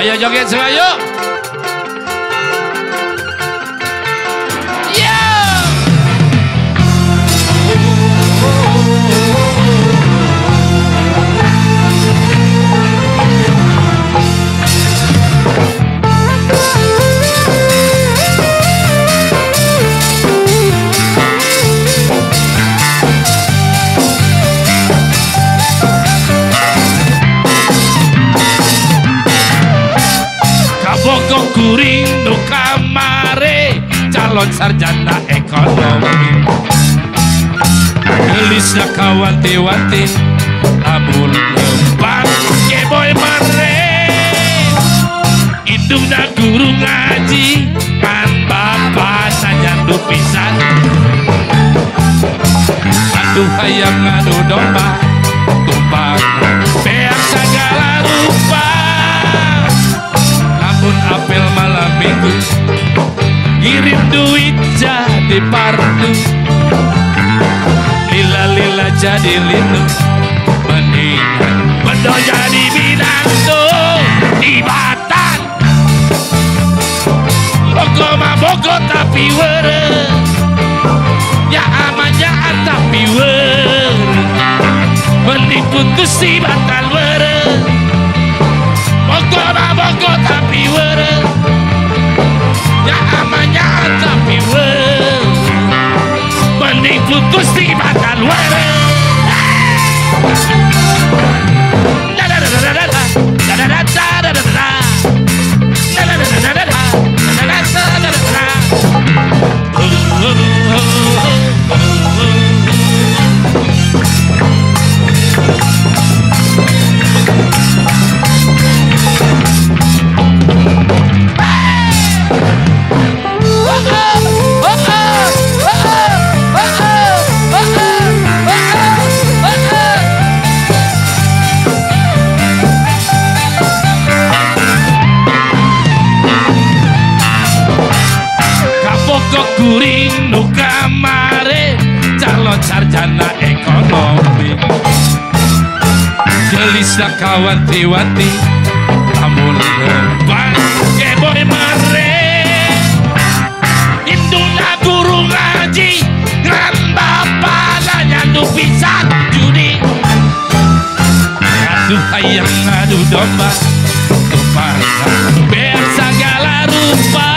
Ayo joget semua yuk. Kabogong kuring nu kamare calon sarjana ekonomi gelisna kawanti-wanti lamun lempang keboy mare indungna guru ngaji kan bapak nyandu pisan aduh hayang ngadu domba tumpang beak segala rupa lamun apel malam minggu kirim duit jadi partu lila-lila jadi lindu mendingan bedo jadi binatang di Batan bogo mah bogo tapi were ya amanya tapi were mending putus di Batan were bogo mah bogo tapi were ya amanya tapi were mending putus di Batan were. Kuring nu kamare calon sarjana ekonomi gelisna kawanti-wanti lamun lempang keboy mare indungna guru ngaji ngan bapak nyandu pisan judi aduh hayang ngadu domba tumpang beak segala rupa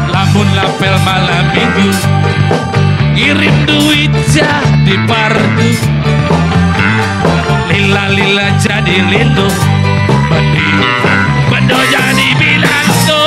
lamun lapel malam minggu kirim duit jadi partu lila-lila jadi lindu mending bedo jadi binatang